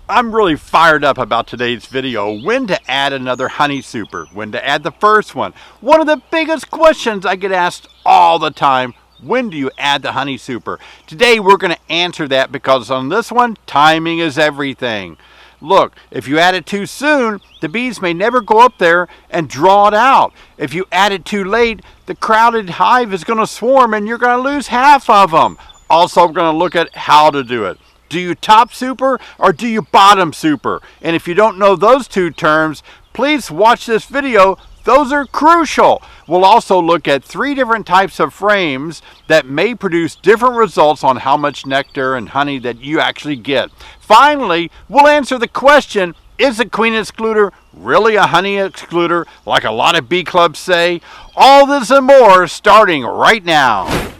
I'm really fired up about today's video. When to add another honey super, when to add the first one. One of the biggest questions I get asked all the time, when do you add the honey super? Today we're going to answer that because on this one, timing is everything. Look, if you add it too soon, the bees may never go up there and draw it out. If you add it too late, the crowded hive is going to swarm and you're going to lose half of them. Also, we're going to look at how to do it. Do you top super or do you bottom super? And if you don't know those two terms, please watch this video. Those are crucial. We'll also look at 3 different types of frames that may produce different results on how much nectar and honey that you actually get. Finally, we'll answer the question, is the queen excluder really a honey excluder like a lot of bee clubs say? All this and more starting right now.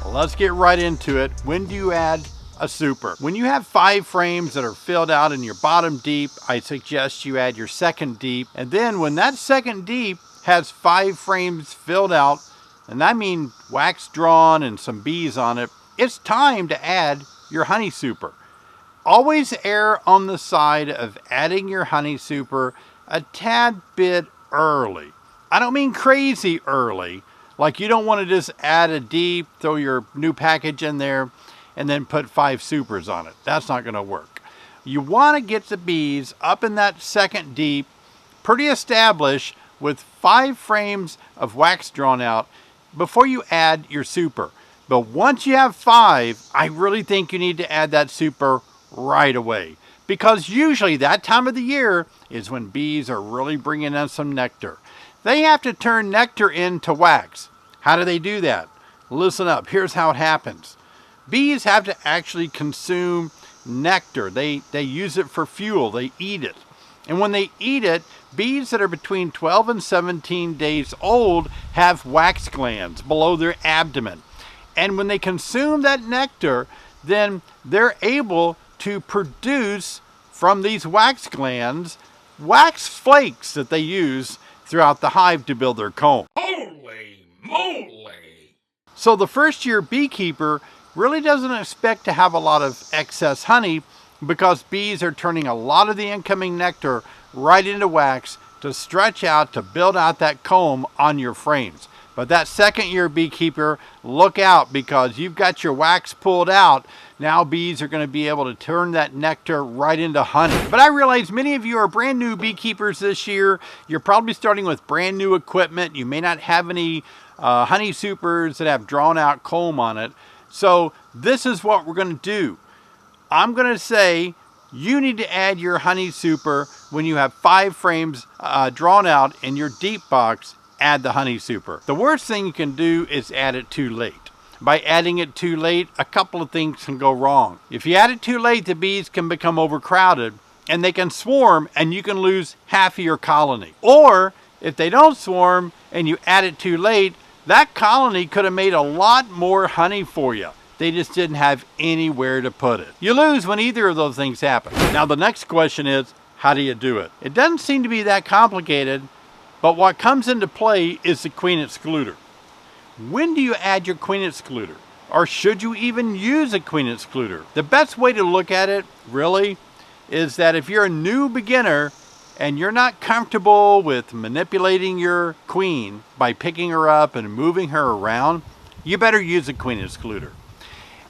Let's get right into it. When do you add a super? When you have 5 frames that are filled out in your bottom deep, I suggest you add your second deep. And then when that second deep has 5 frames filled out, and I mean wax drawn and some bees on it, it's time to add your honey super. Always err on the side of adding your honey super a tad bit early. I don't mean crazy early. Like you don't want to just add a deep, throw your new package in there, and then put 5 supers on it. That's not going to work. You want to get the bees up in that second deep, pretty established, with 5 frames of wax drawn out before you add your super. But once you have 5, I really think you need to add that super right away. Because usually that time of the year is when bees are really bringing in some nectar. They have to turn nectar into wax. How do they do that? Listen up, here's how it happens. Bees have to actually consume nectar. They use it for fuel, they eat it. And when they eat it, bees that are between 12 and 17 days old have wax glands below their abdomen. And when they consume that nectar, then they're able to produce from these wax glands wax flakes that they use throughout the hive to build their comb. Holy moly! So the first year beekeeper really doesn't expect to have a lot of excess honey because bees are turning a lot of the incoming nectar right into wax to stretch out to build out that comb on your frames. But that second year beekeeper, look out because you've got your wax pulled out. Now bees are going to be able to turn that nectar right into honey. But I realize many of you are brand new beekeepers this year. You're probably starting with brand new equipment. You may not have any honey supers that have drawn out comb on it. So this is what we're going to do. I'm going to say you need to add your honey super when you have 5 frames drawn out in your deep box. Add the honey super. The worst thing you can do is add it too late. By adding it too late, a couple of things can go wrong. If you add it too late, the bees can become overcrowded and they can swarm and you can lose half of your colony. Or if they don't swarm and you add it too late, that colony could have made a lot more honey for you. They just didn't have anywhere to put it. You lose when either of those things happen. Now the next question is, how do you do it? It doesn't seem to be that complicated. But what comes into play is the queen excluder. When do you add your queen excluder? Or should you even use a queen excluder? The best way to look at it, really, is that if you're a new beginner and you're not comfortable with manipulating your queen by picking her up and moving her around, you better use a queen excluder.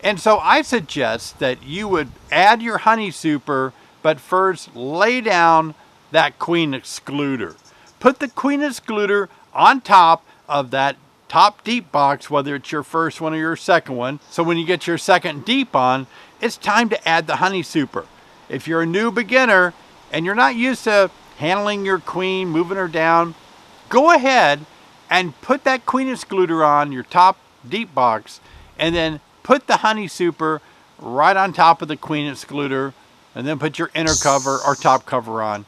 And so I suggest that you would add your honey super, but first lay down that queen excluder. Put the queen excluder on top of that top deep box, whether it's your first one or your second one. So when you get your second deep on, it's time to add the honey super. If you're a new beginner and you're not used to handling your queen, moving her down, go ahead and put that queen excluder on your top deep box and then put the honey super right on top of the queen excluder and then put your inner cover or top cover on.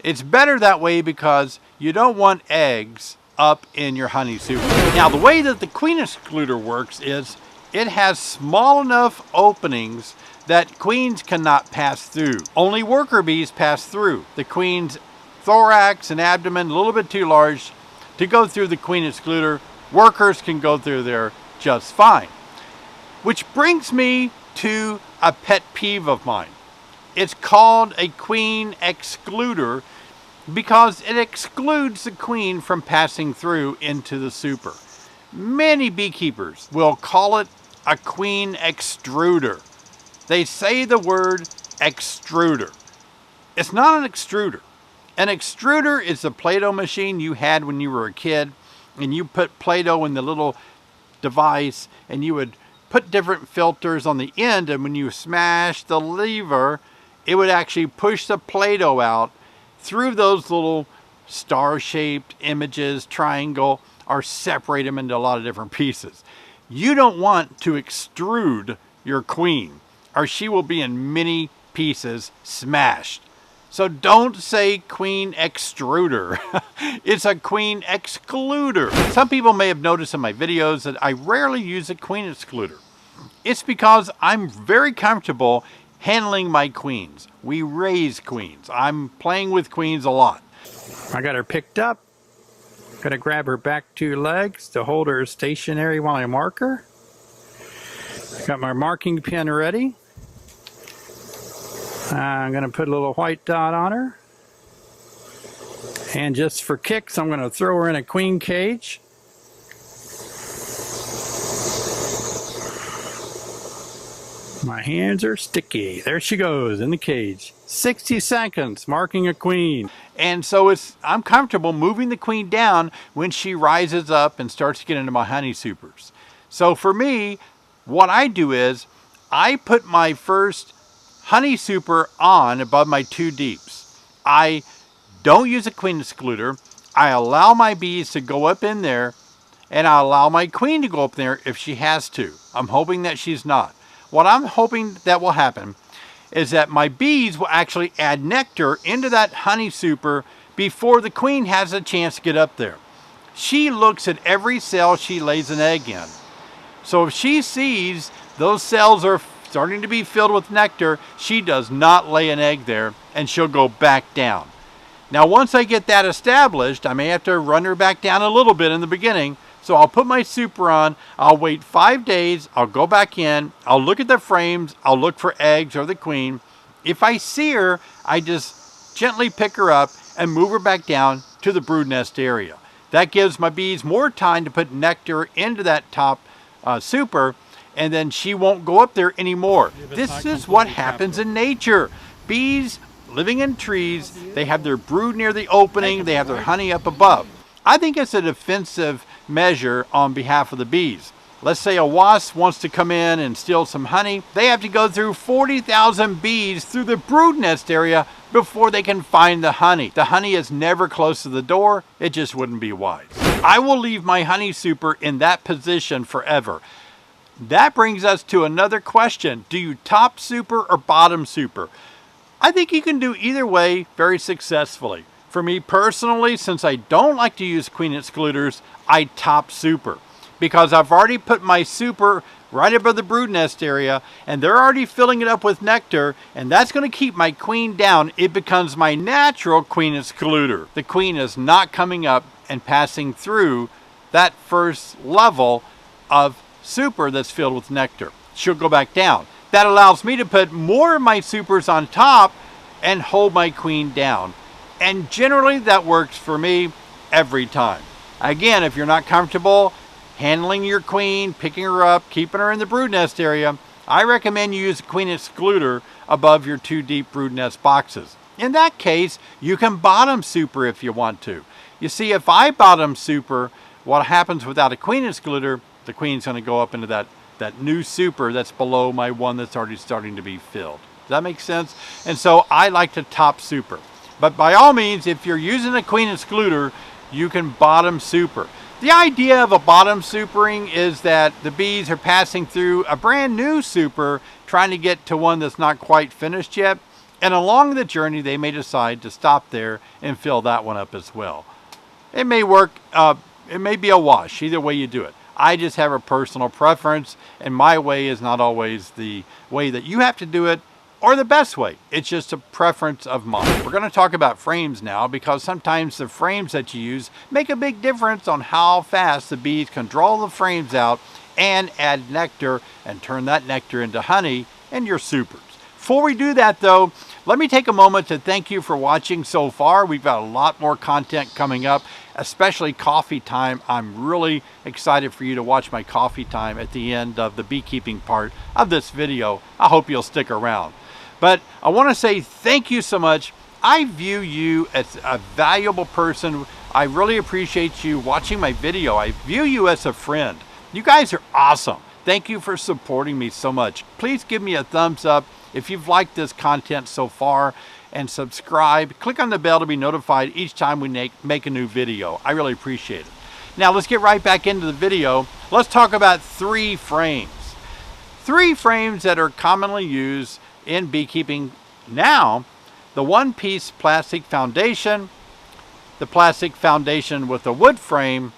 It's better that way because you don't want eggs up in your honey super. Now the way that the queen excluder works is it has small enough openings that queens cannot pass through. Only worker bees pass through. The queen's thorax and abdomen a little bit too large to go through the queen excluder. Workers can go through there just fine. Which brings me to a pet peeve of mine. It's called a queen excluder because it excludes the queen from passing through into the super. Many beekeepers will call it a queen extruder. They say the word extruder. It's not an extruder. An extruder is the Play-Doh machine you had when you were a kid, and you put Play-Doh in the little device, and you would put different filters on the end, and when you smash the lever, it would actually push the Play-Doh out through those little star-shaped images, triangle, or separate them into a lot of different pieces. You don't want to extrude your queen, or she will be in many pieces smashed. So don't say queen extruder. It's a queen excluder. Some people may have noticed in my videos that I rarely use a queen excluder. It's because I'm very comfortable handling my queens. We raise queens. I'm playing with queens a lot. I got her picked up. Gonna grab her back 2 legs to hold her stationary while I mark her. Got my marking pen ready. I'm going to put a little white dot on her. And just for kicks, I'm going to throw her in a queen cage. My hands are sticky. There she goes in the cage. 60 seconds marking a queen. And so I'm comfortable moving the queen down when she rises up and starts to get into my honey supers. So for me, what I do is I put my first honey super on above my 2 deeps. I don't use a queen excluder. I allow my bees to go up in there, and I allow my queen to go up there if she has to. I'm hoping that she's not. What I'm hoping that will happen is that my bees will actually add nectar into that honey super before the queen has a chance to get up there. She looks at every cell she lays an egg in. So if she sees those cells are starting to be filled with nectar, she does not lay an egg there, and she'll go back down. Now once I get that established, I may have to run her back down a little bit in the beginning, so I'll put my super on, I'll wait 5 days, I'll go back in, I'll look at the frames, I'll look for eggs or the queen. If I see her, I just gently pick her up and move her back down to the brood nest area. That gives my bees more time to put nectar into that top super, and then she won't go up there anymore. This is what happens in nature. Bees living in trees, they have their brood near the opening, they have their honey up above. I think it's a defensive measure on behalf of the bees. Let's say a wasp wants to come in and steal some honey. They have to go through 40,000 bees through the brood nest area before they can find the honey. The honey is never close to the door. It just wouldn't be wise. I will leave my honey super in that position forever. That brings us to another question. Do you top super or bottom super? I think you can do either way very successfully. For me personally, since I don't like to use queen excluders, I top super. Because I've already put my super right above the brood nest area, and they're already filling it up with nectar, and that's going to keep my queen down. It becomes my natural queen excluder. The queen is not coming up and passing through that first level of super that's filled with nectar. She'll go back down. That allows me to put more of my supers on top and hold my queen down. And generally that works for me every time. Again, if you're not comfortable handling your queen, picking her up, keeping her in the brood nest area, I recommend you use a queen excluder above your 2 deep brood nest boxes. In that case, you can bottom super if you want to. You see, if I bottom super, what happens without a queen excluder, the queen's going to go up into that new super that's below my one that's already starting to be filled. Does that make sense? And so I like to top super. But by all means, if you're using a queen excluder, you can bottom super. The idea of a bottom supering is that the bees are passing through a brand new super, trying to get to one that's not quite finished yet. And along the journey, they may decide to stop there and fill that one up as well. It may work, it may be a wash, either way you do it. I just have a personal preference, and my way is not always the way that you have to do it or the best way. It's just a preference of mine. We're going to talk about frames now, because sometimes the frames that you use make a big difference on how fast the bees can draw the frames out and add nectar and turn that nectar into honey in your supers. Before we do that though, let me take a moment to thank you for watching so far. We've got a lot more content coming up, especially coffee time. I'm really excited for you to watch my coffee time at the end of the beekeeping part of this video. I hope you'll stick around. But I want to say thank you so much. I view you as a valuable person. I really appreciate you watching my video. I view you as a friend. You guys are awesome. Thank you for supporting me so much. Please give me a thumbs up if you've liked this content so far, and subscribe. Click on the bell to be notified each time we make a new video. I really appreciate it. Now let's get right back into the video. Let's talk about 3 frames. 3 frames that are commonly used in beekeeping now: the one-piece plastic foundation, the plastic foundation with a wood frame,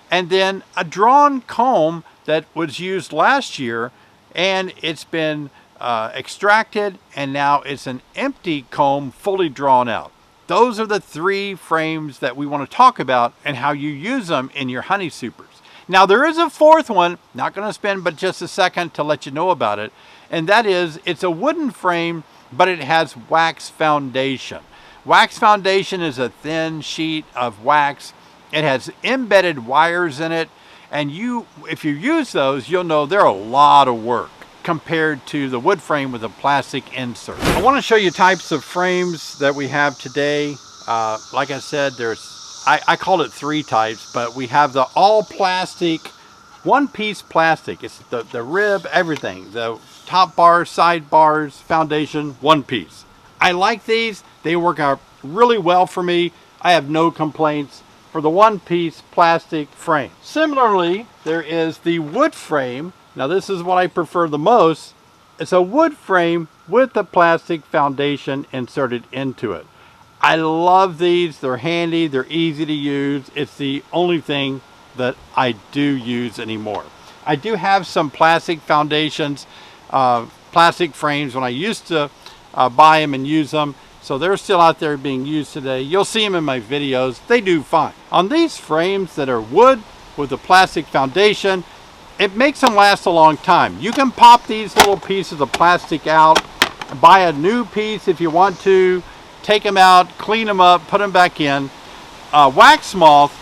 and then a drawn comb that was used last year, and it's been extracted, and now it's an empty comb fully drawn out. Those are the 3 frames that we want to talk about and how you use them in your honey supers. Now there is a 4th one, not going to spend but just a second to let you know about it, and that is, it's a wooden frame, but it has wax foundation. Wax foundation is a thin sheet of wax. It has embedded wires in it, and if you use those, you'll know they're a lot of work compared to the wood frame with a plastic insert. I want to show you types of frames that we have today. Like I said, I called it 3 types, but we have the all plastic, one-piece plastic. It's the rib, everything, the top bars, side bars, foundation, one piece. I like these. They work out really well for me. I have no complaints for the one-piece plastic frame. Similarly, there is the wood frame. Now this is what I prefer the most. It's a wood frame with a plastic foundation inserted into it. I love these. They're handy, they're easy to use. It's the only thing that I do use anymore. I do have some plastic foundations, plastic frames when I used to buy them and use them. So they're still out there being used today. You'll see them in my videos. They do fine. On these frames that are wood with a plastic foundation, it makes them last a long time. You can pop these little pieces of plastic out, buy a new piece if you want to, take them out, clean them up, put them back in. Wax moth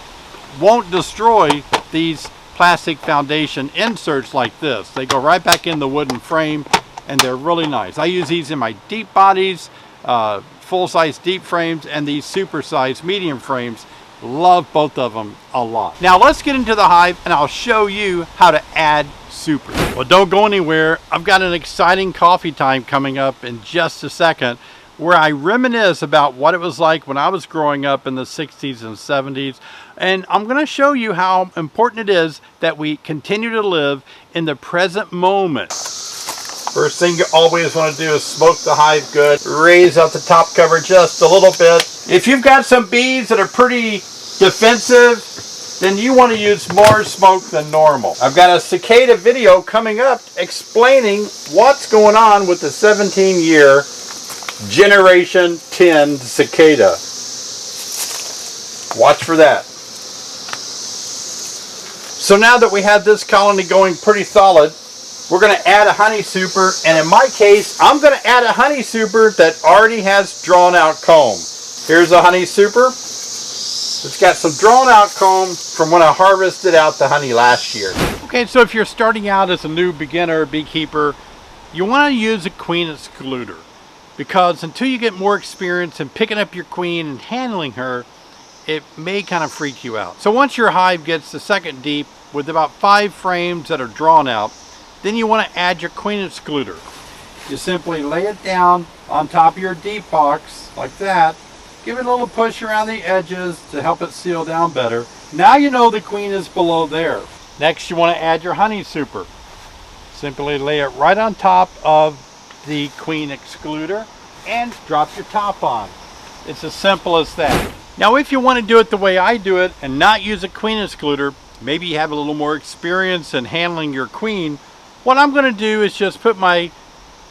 won't destroy these plastic foundation inserts like this. They go right back in the wooden frame, and they're really nice. I use these in my deep bodies, full-size deep frames, and these super-size medium frames. Love both of them a lot. Now let's get into the hive, and I'll show you how to add supers. Well, don't go anywhere. I've got an exciting coffee time coming up in just a second, where I reminisce about what it was like when I was growing up in the 60s and 70s. And I'm going to show you how important it is that we continue to live in the present moment. First thing you always want to do is smoke the hive good. Raise up the top cover just a little bit. If you've got some bees that are pretty defensive, then you want to use more smoke than normal. I've got a cicada video coming up explaining what's going on with the 17-year Generation 10 cicada. Watch for that. So now that we have this colony going pretty solid, we're going to add a honey super, and in my case, I'm going to add a honey super that already has drawn out comb. Here's a honey super. It's got some drawn out comb from when I harvested out the honey last year. Okay, so if you're starting out as a new beginner beekeeper, you want to use a queen excluder, because until you get more experience in picking up your queen and handling her, it may kind of freak you out. So once your hive gets the second deep with about 5 frames that are drawn out, then you want to add your queen excluder. You simply lay it down on top of your deep box like that. Give it a little push around the edges to help it seal down better. Now you know the queen is below there. Next, you want to add your honey super. Simply lay it right on top of the queen excluder and drop your top on. It's as simple as that. Now if you want to do it the way I do it and not use a queen excluder, maybe you have a little more experience in handling your queen, what I'm going to do is just put my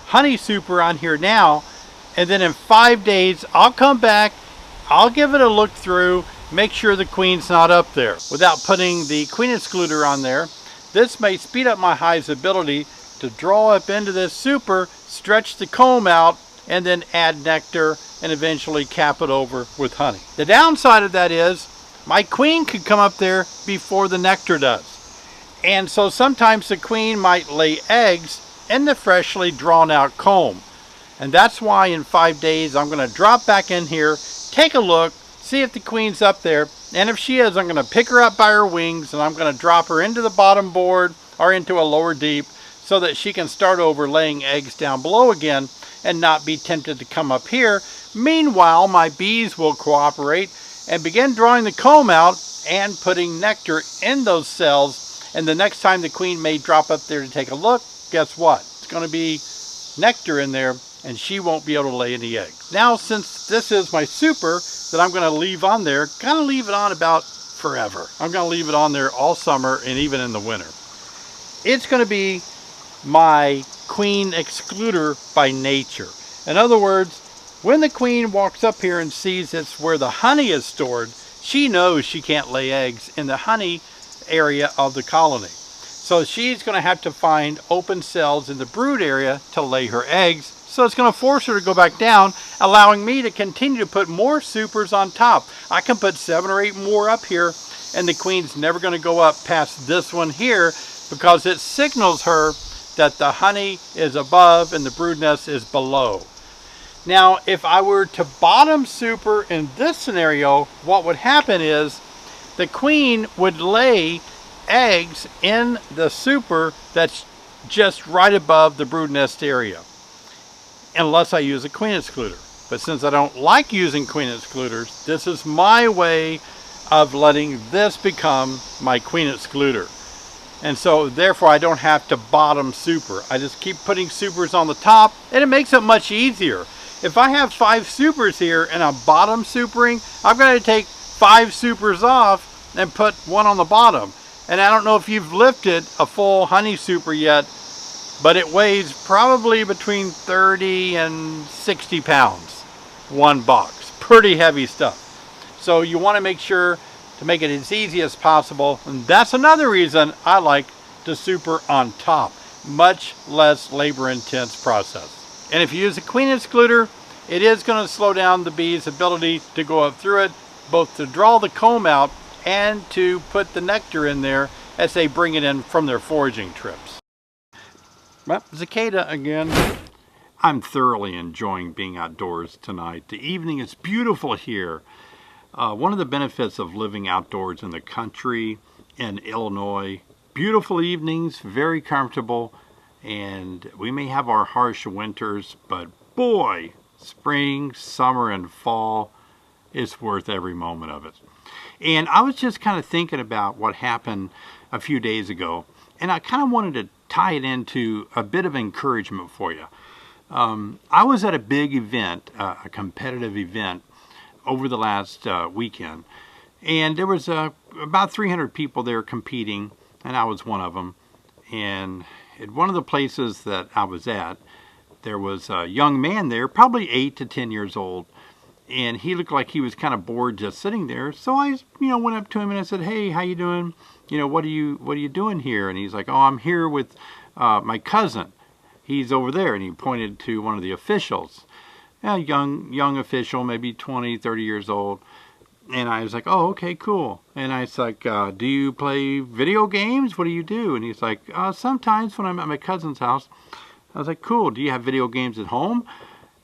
honey super on here now, and then in 5 days I'll come back, I'll give it a look through, make sure the queen's not up there. Without putting the queen excluder on there, this may speed up my hive's ability to draw up into this super, stretch the comb out, and then add nectar and eventually cap it over with honey. The downside of that is my queen could come up there before the nectar does. And so sometimes the queen might lay eggs in the freshly drawn out comb. And that's why in 5 days I'm going to drop back in here, take a look, see if the queen's up there, and if she is, I'm going to pick her up by her wings and I'm going to drop her into the bottom board or into a lower deep so that she can start over laying eggs down below again and not be tempted to come up here. Meanwhile, my bees will cooperate and begin drawing the comb out and putting nectar in those cells, and the next time the queen may drop up there to take a look, guess what? It's going to be nectar in there and she won't be able to lay any eggs. Now, since this is my super that I'm going to leave on there, kind of leave it on about forever. I'm going to leave it on there all summer and even in the winter. It's going to be my queen excluder by nature. In other words, when the queen walks up here and sees it's where the honey is stored, she knows she can't lay eggs in the honey area of the colony. So she's going to have to find open cells in the brood area to lay her eggs. So it's going to force her to go back down, allowing me to continue to put more supers on top. I can put 7 or 8 more up here, and the queen's never going to go up past this one here because it signals her that the honey is above and the brood nest is below. Now, if I were to bottom super in this scenario, what would happen is the queen would lay eggs in the super that's just right above the brood nest area, unless I use a queen excluder. But since I don't like using queen excluders, this is my way of letting this become my queen excluder. And so therefore I don't have to bottom super. I just keep putting supers on the top and it makes it much easier. If I have 5 supers here and I'm bottom supering, I've got to take 5 supers off and put one on the bottom. And I don't know if you've lifted a full honey super yet, but it weighs probably between 30 and 60 pounds, one box. Pretty heavy stuff. So you want to make sure to make it as easy as possible. And that's another reason I like to super on top. Much less labor intense process. And if you use a queen excluder, it is going to slow down the bee's ability to go up through it, both to draw the comb out and to put the nectar in there as they bring it in from their foraging trips. Well, cicada again. I'm thoroughly enjoying being outdoors tonight. The evening is beautiful here. One of the benefits of living outdoors in the country in Illinois, beautiful evenings, very comfortable, and we may have our harsh winters, but boy, spring, summer, and fall is worth every moment of it. And I was just kind of thinking about what happened a few days ago, and I kind of wanted to tie it into a bit of encouragement for you. I was at a big event, a competitive event, over the last weekend, and there was about 300 people there competing, and I was one of them. And at one of the places that I was at, there was a young man there, probably 8 to 10 years old, and he looked like he was kind of bored just sitting there. So I, went up to him and I said, "Hey, how you doing? What are you doing here?" And he's like, "Oh, I'm here with my cousin. He's over there," and he pointed to one of the officials, a young official, maybe 20, 30 years old. And I was like, "Oh, okay, cool." And I was like, "Do you play video games? What do you do?" And he's like, "Sometimes when I'm at my cousin's house." I was like, "Cool. Do you have video games at home?"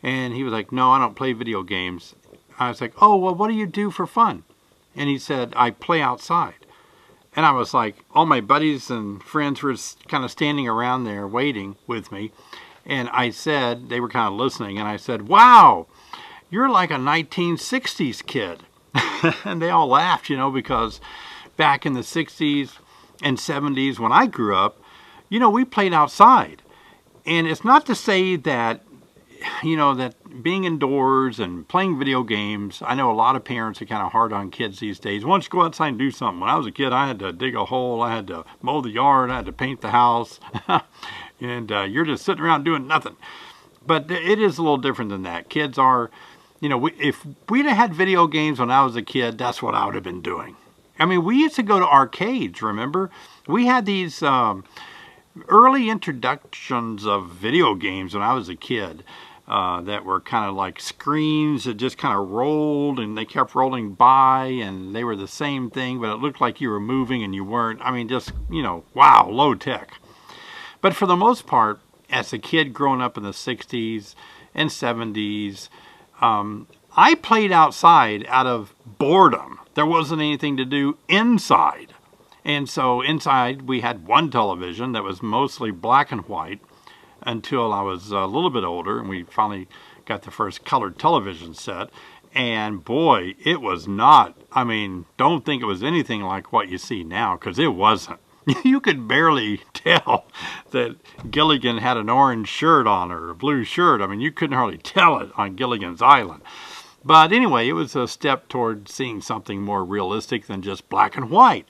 And he was like, "No, I don't play video games." I was like, "Oh, well, what do you do for fun?" And he said, "I play outside." And I was like, all my buddies and friends were kind of standing around there waiting with me. And I said, they were kind of listening, and I said, "Wow, you're like a 1960s kid." And they all laughed, because back in the 60s and 70s when I grew up, we played outside. And it's not to say that that being indoors and playing video games, I know a lot of parents are kind of hard on kids these days. Why don't you go outside and do something? When I was a kid, I had to dig a hole, I had to mow the yard, I had to paint the house, and you're just sitting around doing nothing. But it is a little different than that. Kids are, if we'd have had video games when I was a kid, that's what I would have been doing. I mean, we used to go to arcades, remember? We had these early introductions of video games when I was a kid that were kind of like screens that just kind of rolled, and they kept rolling by, and they were the same thing, but it looked like you were moving and you weren't. I mean, just, wow, low tech. But for the most part, as a kid growing up in the 60s and 70s, I played outside out of boredom. There wasn't anything to do inside. And so inside we had one television that was mostly black and white until I was a little bit older, and we finally got the first colored television set. And boy, it was not, don't think it was anything like what you see now, because it wasn't. You could barely tell that Gilligan had an orange shirt on or a blue shirt. You couldn't hardly tell it on Gilligan's Island. But anyway, it was a step toward seeing something more realistic than just black and white.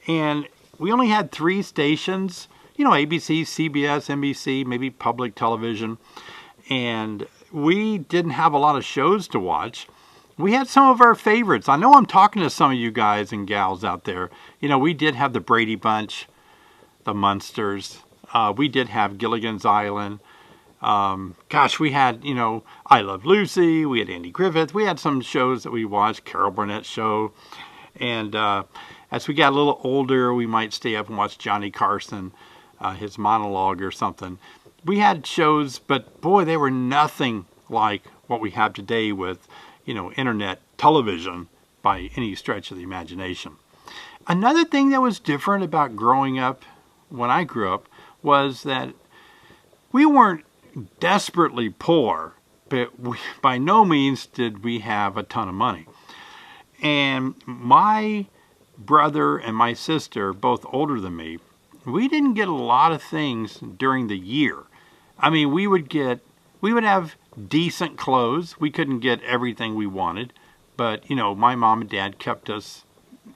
And we only had 3 stations, ABC, CBS, NBC, maybe public television. And we didn't have a lot of shows to watch. We had some of our favorites. I know I'm talking to some of you guys and gals out there. We did have the Brady Bunch, the Munsters. We did have Gilligan's Island. We had, I Love Lucy. We had Andy Griffith. We had some shows that we watched, Carol Burnett's show. And as we got a little older, we might stay up and watch Johnny Carson, his monologue or something. We had shows, but boy, they were nothing like what we have today with internet television by any stretch of the imagination. Another thing that was different about growing up when I grew up was that we weren't desperately poor, but by no means did we have a ton of money. And my brother and my sister, both older than me, we didn't get a lot of things during the year. We would have decent clothes. We couldn't get everything we wanted, but my mom and dad kept us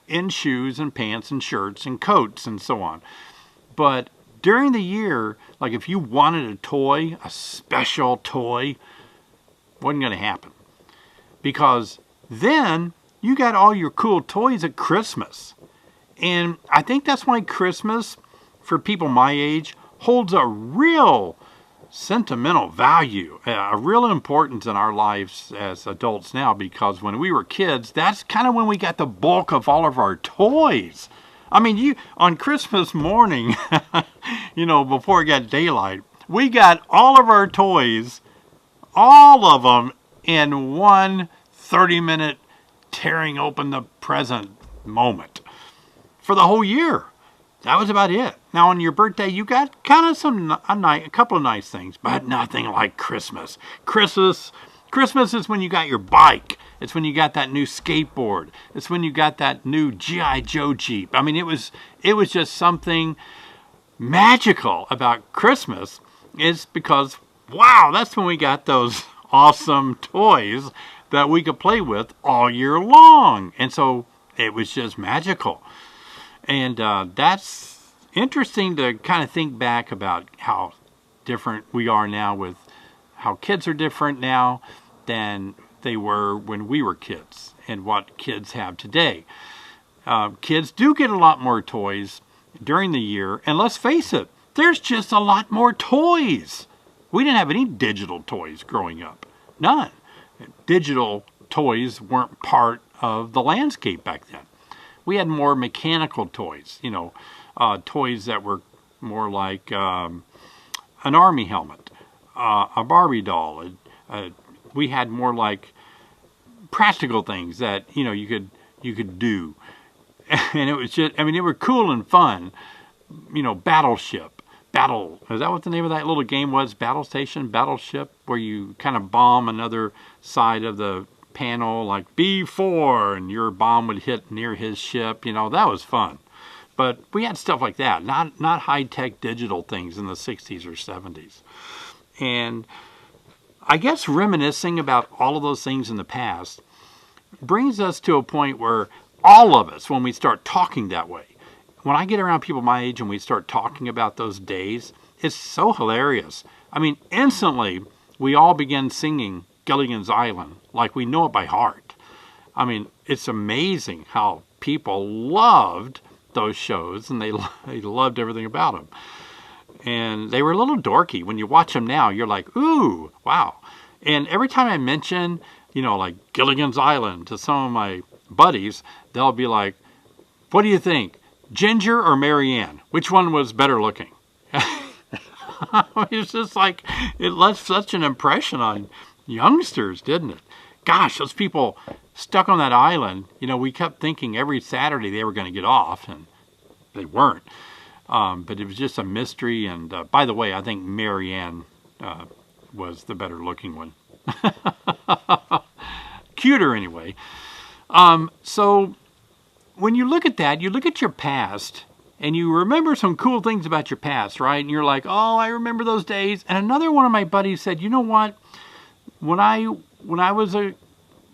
in shoes and pants and shirts and coats and so on. But during the year, like if you wanted a toy, a special toy, wasn't going to happen, because then you got all your cool toys at Christmas. And I think that's why Christmas, for people my age, holds a real sentimental value, a real importance in our lives as adults now, because when we were kids, that's kind of when we got the bulk of all of our toys. On Christmas morning, before it got daylight, we got all of our toys, all of them, in one 30-minute tearing open the present moment for the whole year. That was about it. Now, on your birthday, you got kind of a couple of nice things, but nothing like Christmas. Christmas is when you got your bike. It's when you got that new skateboard. It's when you got that new G.I. Joe Jeep. It was just something magical about Christmas. Is because, wow, that's when we got those awesome toys that we could play with all year long. And so it was just magical. And that's interesting to kind of think back about how different we are now, with how kids are different now than they were when we were kids, and what kids have today. Kids do get a lot more toys during the year, and let's face it, there's just a lot more toys. We didn't have any digital toys growing up. None. Digital toys weren't part of the landscape back then. We had more mechanical toys, toys that were more like an army helmet, a Barbie doll. We had more like practical things that you could do, and it was just, they were cool and fun. Battleship, is that what the name of that little game was? Battle Station, Battleship, where you kind of bomb another side of the panel, like B4, and your bomb would hit near his ship. That was fun. But we had stuff like that, not high-tech digital things in the 60s or 70s. And I guess reminiscing about all of those things in the past brings us to a point where all of us, when we start talking that way, when I get around people my age and we start talking about those days, it's so hilarious. I mean, instantly, we all begin singing Gilligan's Island like we know it by heart. I mean, it's amazing how people loved those shows, and they loved everything about them. And they were a little dorky. When you watch them now, you're like, ooh, wow. And every time I mention, like Gilligan's Island to some of my buddies, they'll be like, what do you think? Ginger or Marianne? Which one was better looking? It's just like, it left such an impression on youngsters, didn't it? Gosh, those people stuck on that island, we kept thinking every Saturday they were going to get off, and they weren't. But it was just a mystery. And by the way, I think Marianne was the better looking one. Cuter anyway. So when you look at that, you look at your past and you remember some cool things about your past, right? And you're like, oh, I remember those days. And another one of my buddies said, you know what? When I was a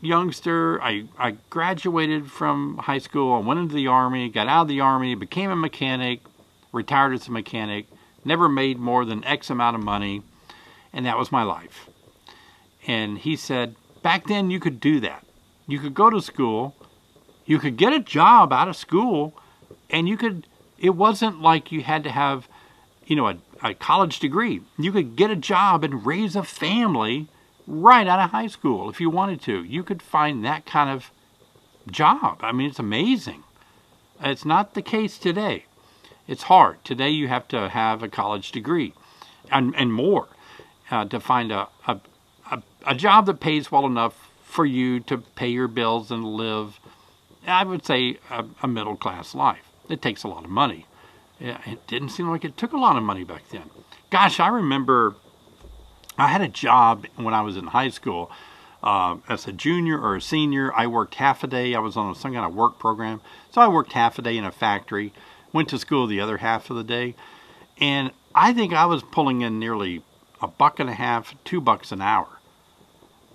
youngster, I graduated from high school, I went into the Army, got out of the Army, became a mechanic, retired as a mechanic, never made more than X amount of money, and that was my life. And he said, back then you could do that. You could go to school, you could get a job out of school, and it wasn't like you had to have, a college degree. You could get a job and raise a family right out of high school if you wanted to. You could find that kind of job. I mean, it's amazing. It's not the case today. It's hard. Today you have to have a college degree and more to find a job that pays well enough for you to pay your bills and live, I would say, a middle-class life. It takes a lot of money. It didn't seem like it took a lot of money back then. Gosh, I remember I had a job when I was in high school. As a junior or a senior, I worked half a day. I was on some kind of work program. So I worked half a day in a factory, went to school the other half of the day. And I think I was pulling in nearly $1.50, $2 an hour.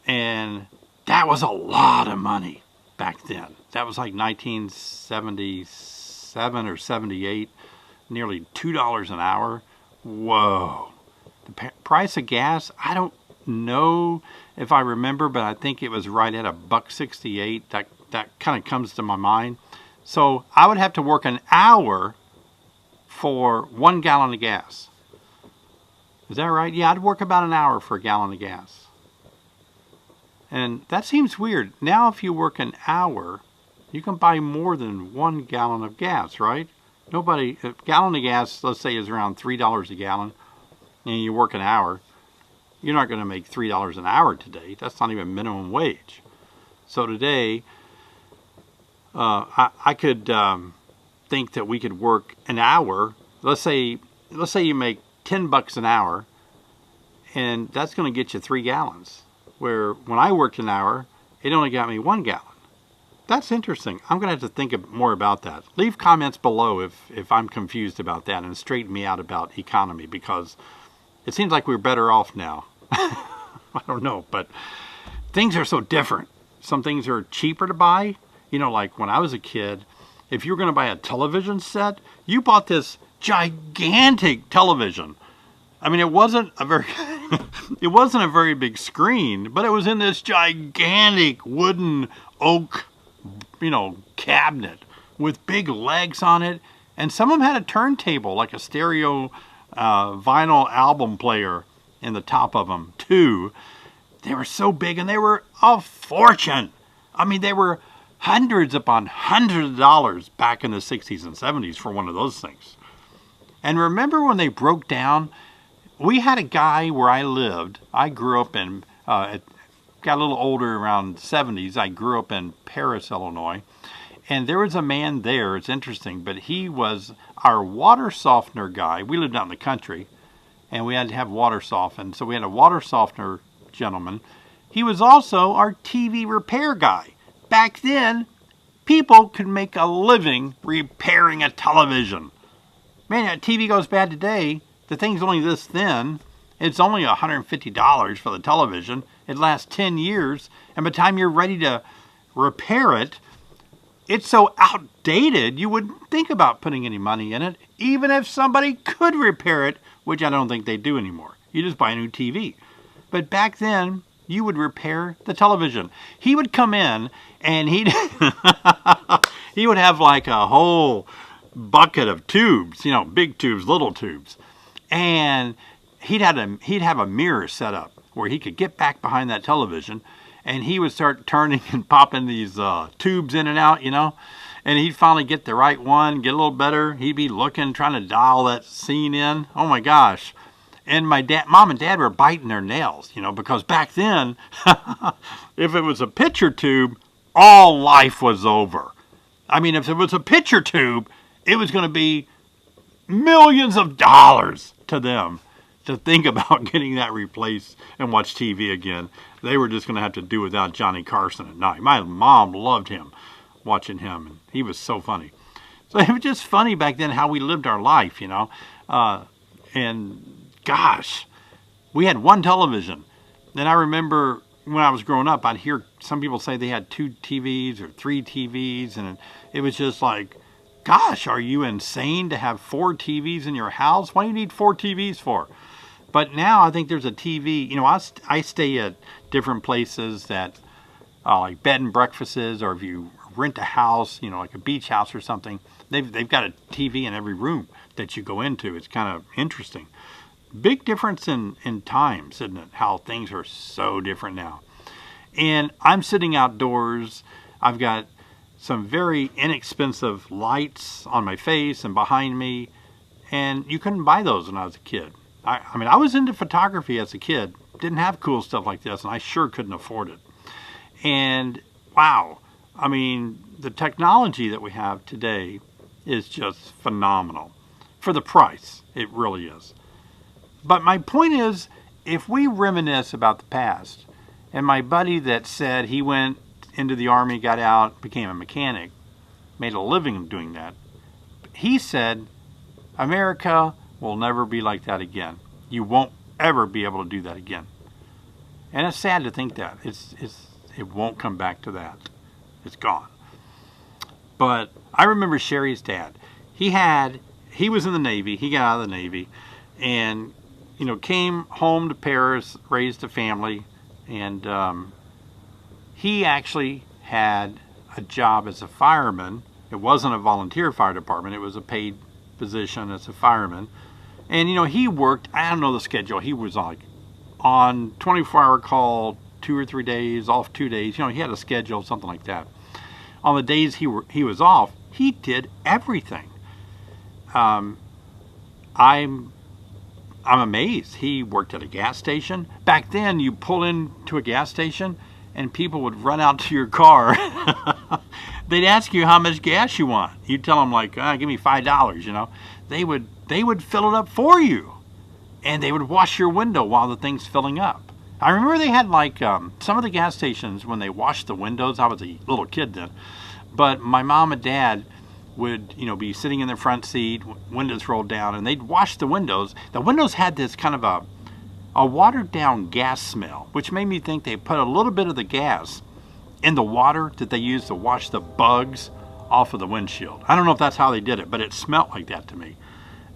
And that was a lot of money back then. That was like 1977 or 78, nearly $2 an hour. Whoa. The price of gas, I don't know if I remember, but I think it was right at $1.68. That kind of comes to my mind. So I would have to work an hour for 1 gallon of gas. Is that right? Yeah, I'd work about an hour for a gallon of gas. And that seems weird. Now if you work an hour, you can buy more than 1 gallon of gas, right? A gallon of gas, let's say, is around $3 a gallon, and you work an hour. You're not going to make $3 an hour today. That's not even minimum wage. So today, I could think that we could work an hour. Let's say you make $10 an hour, and that's going to get you 3 gallons. Where when I worked an hour, it only got me 1 gallon. That's interesting. I'm going to have to think more about that. Leave comments below if I'm confused about that, and straighten me out about economy, because it seems like we're better off now. I don't know, but things are so different. Some things are cheaper to buy. Like when I was a kid, if you were going to buy a television set, you bought this gigantic television. I mean, it wasn't a very big screen, but it was in this gigantic wooden oak, cabinet with big legs on it. And some of them had a turntable, like a stereo vinyl album player in the top of them too. They were so big, and they were a fortune. I mean, they were hundreds upon hundreds of dollars back in the 60s and 70s for one of those things. And remember when they broke down? We had a guy where I lived. I grew up in, got a little older around the 70s. I grew up in Paris, Illinois. And there was a man there, it's interesting, but he was our water softener guy. We lived out in the country, and we had to have water softened. So we had a water softener gentleman. He was also our TV repair guy. Back then, people could make a living repairing a television. Man, that TV goes bad today. The thing's only this thin, It's only $150 for the television. It lasts 10 years. And by the time you're ready to repair it, it's so outdated, you wouldn't think about putting any money in it, even if somebody could repair it, which I don't think they do anymore. You just buy a new TV. But back then, you would repair the television. He would come in and he would have like a whole bucket of tubes, big tubes, little tubes. And he'd have a mirror set up where he could get back behind that television, and he would start turning and popping these tubes in and out, and he'd finally get the right one, get a little better. He'd be looking, trying to dial that scene in. Oh my gosh. And mom and dad were biting their nails, because back then, if it was a picture tube, all life was over. I mean, if it was a picture tube, it was going to be millions of dollars to them to think about getting that replaced and watch TV again. They were just going to have to do without Johnny Carson at night. My mom loved him, watching him, and he was so funny. So it was just funny back then how we lived our life, and gosh, we had one television. And I remember when I was growing up, I'd hear some people say they had 2 TVs or 3 TVs, and it was just like, gosh, are you insane to have 4 TVs in your house? What do you need 4 TVs for? But now I think there's a TV. I stay at different places that, like bed and breakfasts, or if you rent a house, like a beach house or something, they've got a TV in every room that you go into. It's kind of interesting. Big difference in times, isn't it? How things are so different now. And I'm sitting outdoors. I've got some very inexpensive lights on my face and behind me, and you couldn't buy those when I was a kid. I mean, I was into photography as a kid, didn't have cool stuff like this, and I sure couldn't afford it. And wow, I mean, the technology that we have today is just phenomenal. For the price, it really is. But my point is, if we reminisce about the past, and my buddy that said he went into the Army, got out, became a mechanic, made a living doing that, he said, America will never be like that again. You won't ever be able to do that again. And it's sad to think that. It won't come back to that. It's gone. But I remember Sherry's dad. He was in the Navy. He got out of the Navy and, came home to Paris, raised a family, and he actually had a job as a fireman. It wasn't a volunteer fire department. It was a paid position as a fireman. And, he worked, I don't know the schedule. He was like on 24-hour call 2 or 3 days, off 2 days. He had a schedule, something like that. On the days he was off, he did everything. I'm amazed. He worked at a gas station. Back then, you pull into a gas station and people would run out to your car. They'd ask you how much gas you want. You'd tell them like, give me $5, They would fill it up for you. And they would wash your window while the thing's filling up. I remember they had like some of the gas stations when they washed the windows. I was a little kid then. But my mom and dad would, be sitting in the front seat, windows rolled down, and they'd wash the windows. The windows had this kind of a watered down gas smell, which made me think they put a little bit of the gas in the water that they used to wash the bugs off of the windshield. I don't know if that's how they did it, but it smelled like that to me.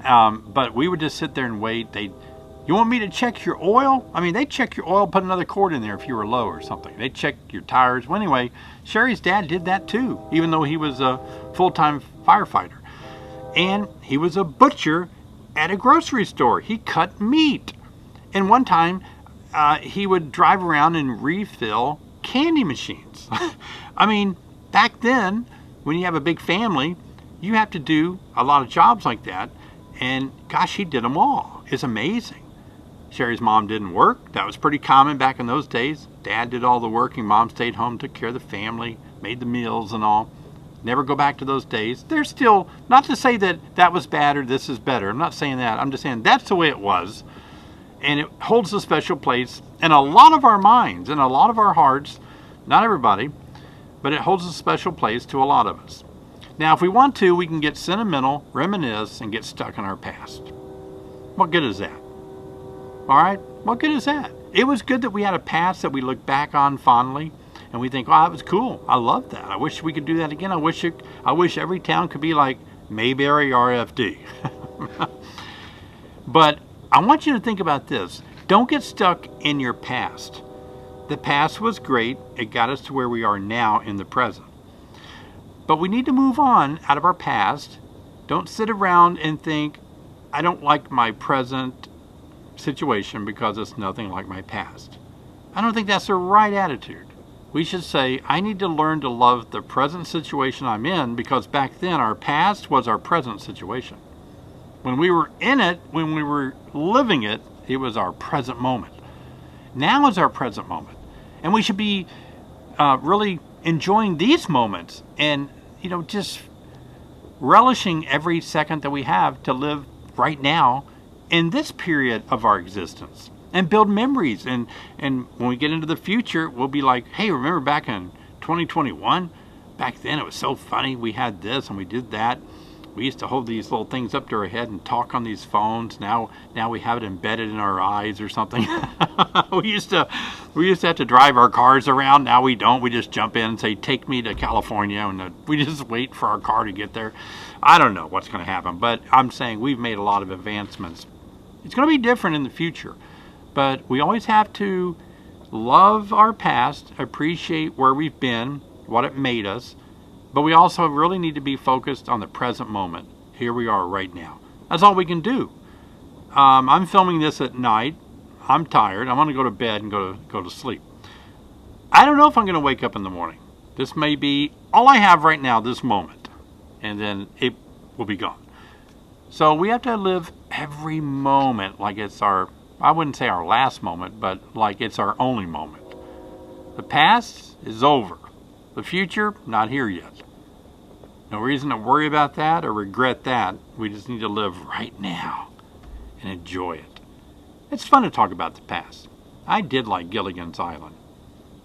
But we would just sit there and wait. You want me to check your oil? I mean, they'd check your oil, put another quart in there if you were low or something. They'd check your tires. Well, anyway, Sherry's dad did that too, even though he was a full-time firefighter. And he was a butcher at a grocery store. He cut meat. And one time, he would drive around and refill candy machines. I mean, back then, when you have a big family, you have to do a lot of jobs like that. And gosh, he did them all. It's amazing. Sherry's mom didn't work. That was pretty common back in those days. Dad did all the working. Mom stayed home, took care of the family, made the meals and all. Never go back to those days. There's still, not to say that that was bad or this is better. I'm not saying that. I'm just saying that's the way it was. And it holds a special place in a lot of our minds and a lot of our hearts. Not everybody, but it holds a special place to a lot of us. Now, if we want to, we can get sentimental, reminisce, and get stuck in our past. What good is that? All right? What good is that? It was good that we had a past that we look back on fondly and we think, "Oh, that was cool. I love that. I wish we could do that again. I wish every town could be like Mayberry RFD." But I want you to think about this. Don't get stuck in your past. The past was great. It got us to where we are now in the present. But we need to move on out of our past. Don't sit around and think, "I don't like my present situation because it's nothing like my past." I don't think that's the right attitude. We should say, "I need to learn to love the present situation I'm in because back then our past was our present situation. When we were in it, when we were living it, it was our present moment. Now is our present moment. And we should be really enjoying these moments and, just relishing every second that we have to live right now in this period of our existence and build memories. And when we get into the future, we'll be like, "Hey, remember back in 2021? Back then it was so funny. We had this and we did that. We used to hold these little things up to our head and talk on these phones. Now we have it embedded in our eyes or something." we used to have to drive our cars around. Now we don't. We just jump in and say, "Take me to California," and we just wait for our car to get there. I don't know what's going to happen, but I'm saying we've made a lot of advancements. It's going to be different in the future, but we always have to love our past, appreciate where we've been, what it made us. But we also really need to be focused on the present moment. Here we are right now. That's all we can do. I'm filming this at night. I'm tired. I'm going to go to bed and go to sleep. I don't know if I'm going to wake up in the morning. This may be all I have right now, this moment. And then it will be gone. So we have to live every moment like it's I wouldn't say our last moment, but like it's our only moment. The past is over. The future, not here yet. No reason to worry about that or regret that. We just need to live right now and enjoy it. It's fun to talk about the past. I did like Gilligan's Island.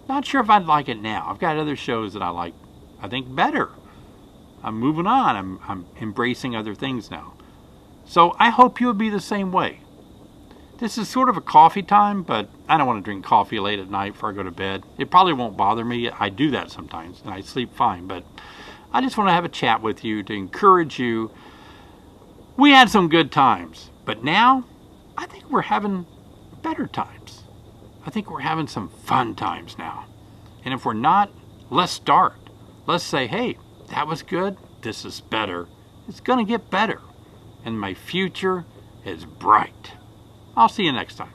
Not sure if I'd like it now. I've got other shows that I like, I think, better. I'm moving on. I'm embracing other things now. So I hope you'll be the same way. This is sort of a coffee time, but I don't want to drink coffee late at night before I go to bed. It probably won't bother me. I do that sometimes, and I sleep fine. But I just want to have a chat with you to encourage you. We had some good times, but now I think we're having better times. I think we're having some fun times now. And if we're not, let's start. Let's say, "Hey, that was good. This is better. It's going to get better. And my future is bright." I'll see you next time.